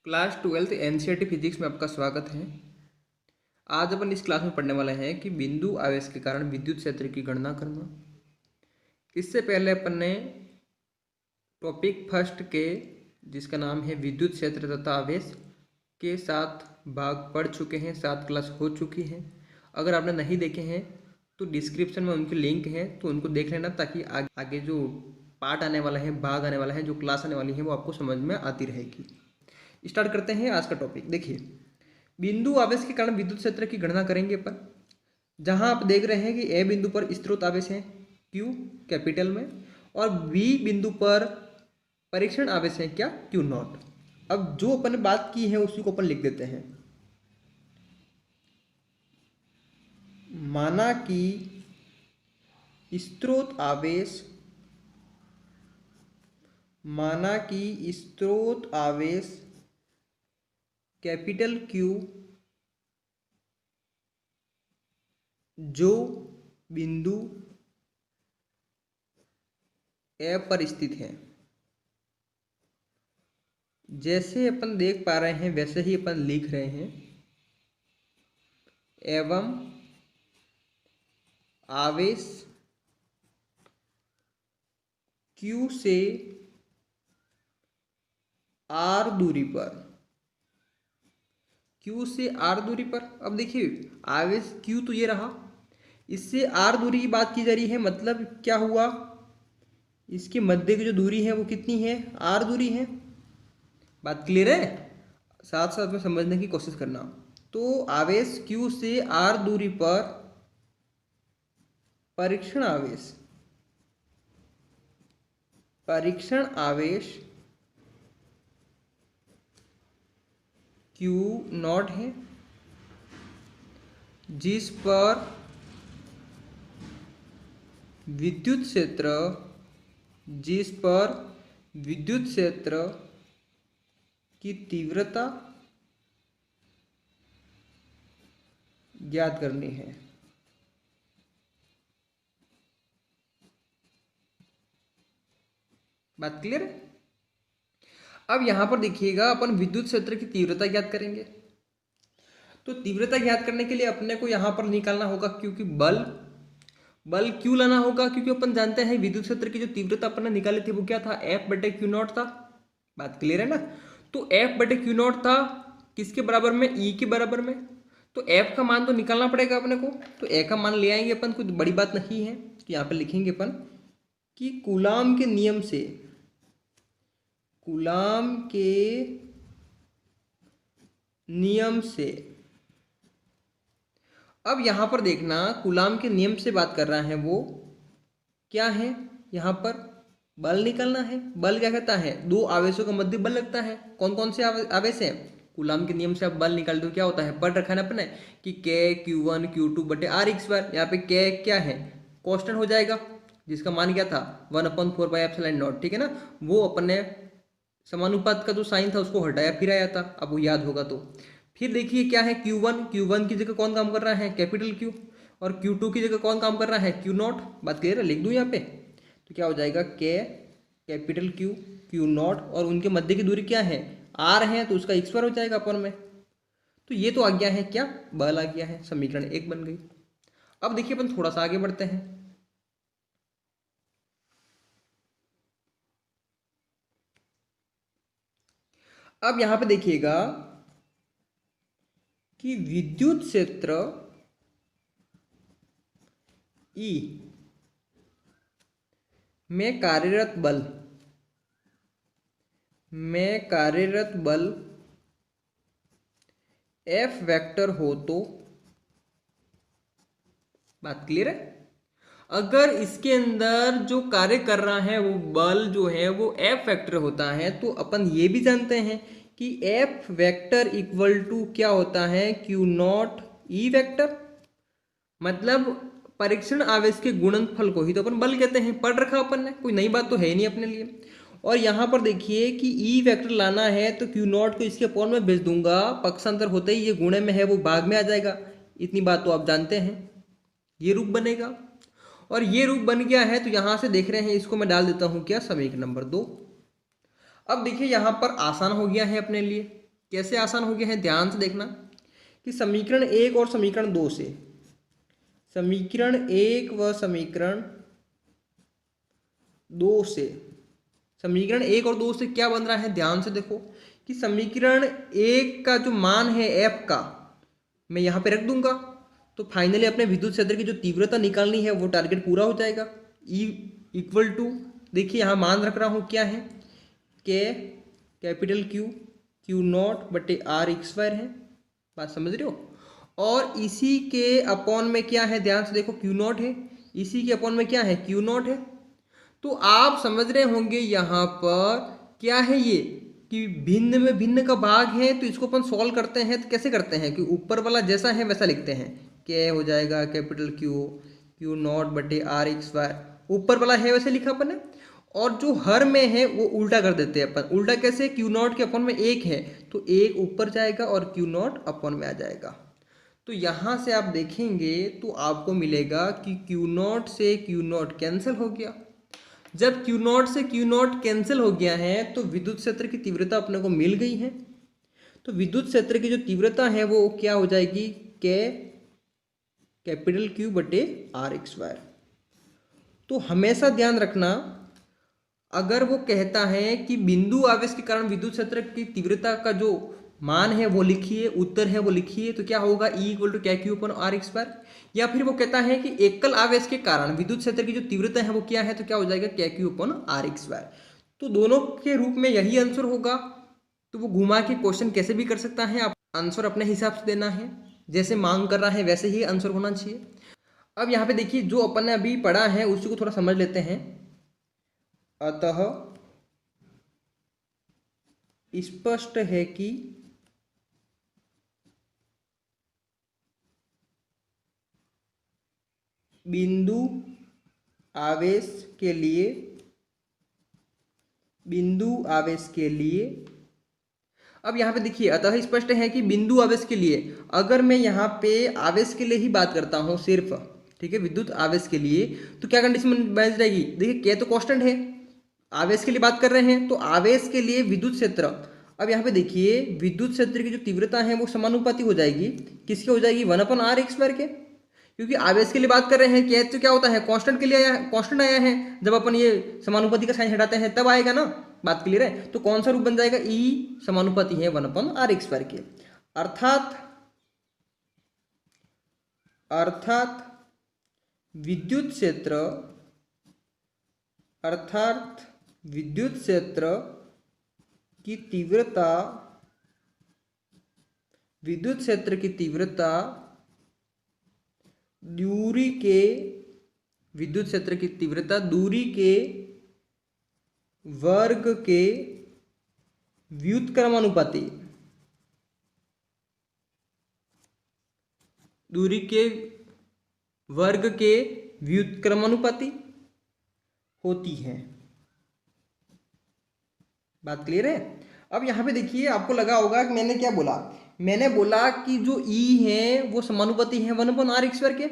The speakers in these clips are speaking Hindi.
क्लास 12th एनसीईआरटी फिजिक्स में आपका स्वागत है। आज अपन इस क्लास में पढ़ने वाले हैं कि बिंदु आवेश के कारण विद्युत क्षेत्र की गणना करना। इससे पहले अपन ने टॉपिक फर्स्ट के जिसका नाम है विद्युत क्षेत्र तथा आवेश के 7 भाग पढ़ चुके हैं, 7 क्लास हो चुकी हैं। अगर आपने नहीं देखे हैं तो डिस्क्रिप्शन में उनके लिंक हैं, तो उनको देख लेना ताकि आगे जो पार्ट आने वाला है, भाग आने वाला है, जो क्लास आने वाली है वो आपको समझ में आती रहेगी। स्टार्ट करते हैं आज का टॉपिक। देखिए, बिंदु आवेश के कारण विद्युत क्षेत्र की गणना करेंगे अपन। जहां आप देख रहे हैं कि ए बिंदु पर स्रोत आवेश है Q कैपिटल में, और बी बिंदु पर परीक्षण आवेश है क्या, Q नॉट। अब जो अपन ने बात की है उसी को अपन लिख देते हैं। माना कि स्रोत आवेश कैपिटल Q जो बिंदु ए पर स्थित है। जैसे अपन देख पा रहे हैं वैसे ही अपन लिख रहे हैं। एवं आवेश Q से R दूरी पर, Q से R दूरी पर। अब देखिए, आवेश Q तो ये रहा, इससे R दूरी की बात की जा रही है। मतलब क्या हुआ, इसके मध्य की जो दूरी है वो कितनी है, R दूरी है। बात क्लियर है? साथ साथ में समझने की कोशिश करना। तो आवेश Q से R दूरी पर परीक्षण आवेश Q नॉट है, जिस पर विद्युत क्षेत्र की तीव्रता ज्ञात करनी है। बात क्लियर है? अब यहां पर देखिएगा, अपन विद्युत क्षेत्र की तीव्रता ज्ञात करेंगे। तो तीव्रता ज्ञात करने के लिए अपने को यहां पर निकालना होगा, क्योंकि बल क्यों लाना होगा, क्योंकि अपन जानते हैं विद्युत क्षेत्र की जो तीव्रता अपन ने निकाली थी वो क्या था, F/Q नॉट था। बात क्लियर है ना? तो F/Q नॉट था किसके बराबर में, E के बराबर में। तो F का मान तो निकालना पड़ेगा अपने को, तो A का मान ले आएंगे अपन, कुछ बड़ी बात नहीं है। तो यहाँ पे लिखेंगे अपन कि कूलाम के नियम से। अब यहां पर देखना, कूलाम के नियम से बात कर रहा है वो क्या है, यहां पर बल निकालना है। बल क्या कहता है, दो आवेशों का मध्य बल लगता है। कौन कौन से आवेश है, कूलाम के नियम से आप बल निकाल दो, क्या होता है, पढ़ रखा है ना अपने कि K Q1 Q2 बटे R²। यहाँ पे K क्या है, कांस्टेंट हो जाएगा, जिसका मान क्या था 1/4πε0। ठीक है ना? वो अपने समानुपात का जो साइन था उसको हटाया फिर आया था, अब वो याद होगा तो। फिर देखिए क्या है, Q1 की जगह कौन काम कर रहा है, कैपिटल Q। और Q2 की जगह कौन काम कर रहा है, Q नॉट। बात क्लियर है? लिख दूं यहाँ पे, तो क्या हो जाएगा, K कैपिटल Q नॉट, और उनके मध्य की दूरी क्या है, R है, तो उसका x² हो जाएगा अपन में। तो ये तो आ गया है क्या, बल आ गया है, समीकरण 1 बन गई। अब देखिए अपन थोड़ा सा आगे बढ़ते हैं। अब यहां पे देखिएगा कि विद्युत क्षेत्र E में कार्यरत बल F वेक्टर हो तो। बात क्लियर है? अगर इसके अंदर जो कार्य कर रहा है वो बल जो है वो F वेक्टर होता है, तो अपन ये भी जानते हैं कि F वेक्टर इक्वल टू क्या होता है, Q नॉट E वेक्टर। मतलब परीक्षण आवेश के गुणनफल को ही तो अपन बल कहते हैं, पढ़ रखा अपन ने, कोई नई बात तो है ही नहीं अपने लिए। और यहाँ पर देखिए कि E वेक्टर लाना है तो Q नॉट को इसके अपॉन में भेज दूंगा, पक्षांतर होते ही ये गुणे में है वो भाग में आ जाएगा। इतनी बात तो आप जानते हैं, ये रूप बनेगा। और ये रूप बन गया है तो यहां से देख रहे हैं, इसको मैं डाल देता हूं क्या, समीकरण नंबर 2। अब देखिए यहां पर आसान हो गया है अपने लिए। कैसे आसान हो गया है, ध्यान से देखना कि समीकरण 1 और समीकरण 2 से, समीकरण 1 व समीकरण 2 से, समीकरण 1 और 2 से क्या बन रहा है, ध्यान से देखो कि समीकरण 1 का जो मान है F का मैं यहाँ पे रख दूंगा, तो फाइनली अपने विद्युत क्षेत्र की जो तीव्रता निकालनी है वो टारगेट पूरा हो जाएगा। E इक्वल टू, देखिए यहाँ मान रख रहा हूँ क्या है, कैपिटल Q नॉट बटे R स्क्वायर है, बात समझ रहे हो। और इसी के अपॉन में क्या है, ध्यान से देखो Q नॉट है, इसी के अपॉन में क्या है, Q नॉट है। तो आप समझ रहे होंगे यहाँ पर क्या है ये कि भिन्न में भिन्न का भाग है, तो इसको अपन सॉल्व करते हैं तो कैसे करते हैं कि ऊपर वाला जैसा है वैसा लिखते हैं, क्या हो जाएगा कैपिटल Q नॉट बटे R स्क्वायर, ऊपर वाला है वैसे लिखा अपन ने, और जो हर में है वो उल्टा कर देते हैं अपन। उल्टा कैसे, Q नॉट के अपॉन में 1 है तो 1 ऊपर जाएगा और Q नॉट अपॉन में आ जाएगा। तो यहाँ से आप देखेंगे तो आपको मिलेगा कि Q नॉट से Q नॉट कैंसिल हो गया। जब Q नॉट से Q नॉट कैंसिल हो गया है तो विद्युत क्षेत्र की तीव्रता अपने को मिल गई है। तो विद्युत क्षेत्र की जो तीव्रता है वो क्या हो जाएगी, कैपिटल Q बटे R स्क्वायर। तो हमेशा ध्यान रखना, अगर वो कहता है कि बिंदु आवेश के कारण विद्युत क्षेत्र की तीव्रता का जो मान है वो लिखिए, उत्तर है वो लिखिए, तो क्या होगा E इक्वल टू क्या Q अपन R स्क्वायर। या फिर वो कहता है कि एकल आवेश के कारण विद्युत क्षेत्र की जो तीव्रता है वो क्या है, तो क्या हो जाएगा क्या Q अपन R स्क्वायर। तो दोनों के रूप में यही आंसर होगा। तो वो घुमा के क्वेश्चन कैसे भी कर सकता है, आप आंसर अपने हिसाब से देना है, जैसे मांग कर रहा है वैसे ही आंसर होना चाहिए। अब यहाँ पे देखिए जो अपन ने अभी पढ़ा है उसी को थोड़ा समझ लेते हैं। अतः स्पष्ट है कि बिंदु आवेश के लिए अब यहाँ पे देखिए, अतः स्पष्ट है कि बिंदु आवेश के लिए, अगर मैं यहाँ पे आवेश के लिए ही बात करता हूँ सिर्फ, ठीक है, विद्युत आवेश के लिए, तो क्या कंडीशन बन जाएगी, देखिए K तो कांस्टेंट है, आवेश के लिए बात कर रहे हैं तो आवेश के लिए विद्युत क्षेत्र। अब यहाँ पे देखिए विद्युत क्षेत्र की जो तीव्रता है वो समानुपाती हो जाएगी, किसके हो जाएगी, 1/r स्क्वायर के, क्योंकि आवेश के लिए बात कर रहे हैं। K तो क्या होता है, कांस्टेंट के लिए आया, कांस्टेंट आया है, जब अपन ये समानुपाती का साइन हटाते हैं तब आएगा ना, बात क्लियर है। तो कौन सा रूप बन जाएगा, E समानुपाती है 1/r स्क्वायर के, अर्थात विद्युत क्षेत्र की तीव्रता, दूरी के वर्ग के व्युत्क्रमानुपाती, दूरी के वर्ग के व्युत्क्रमानुपाती होती है। बात क्लियर है। अब यहाँ पे देखिए आपको लगा होगा कि मैंने क्या बोला, मैंने बोला कि जो E है वो समानुपाती है 1/r स्क्वायर के।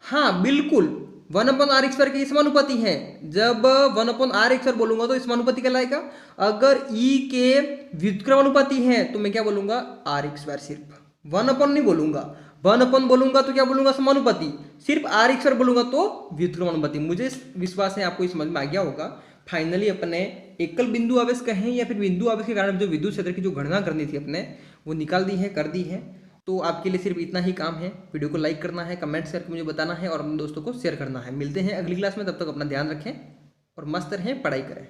हाँ बिल्कुल, 1/r स्क्वायर के समानुपाती है। जब 1/r स्क्वायर बोलूंगा तो समानुपाती कहलाएगा। अगर E के व्युत्क्रमानुपाती है तो मैं क्या बोलूंगा, r स्क्वायर, सिर्फ 1/ नहीं बोलूंगा, 1/ बोलूंगा तो क्या बोलूंगा, समानुपाती, सिर्फ r स्क्वायर बोलूंगा तो व्युत्क्रमानुपाती। मुझे विश्वास है आपको समझ में आ गया होगा। फाइनली अपने एकल बिंदु आवेश कहें या फिर बिंदु आवेश के कारण जो विद्युत क्षेत्र की जो गणना करनी थी अपने, वो निकाल दी है, कर दी है। तो आपके लिए सिर्फ इतना ही काम है, वीडियो को लाइक करना है, कमेंट्स करके मुझे बताना है और अपने दोस्तों को शेयर करना है। मिलते हैं अगली क्लास में, तब तक अपना ध्यान रखें और मस्त रहें, पढ़ाई करें।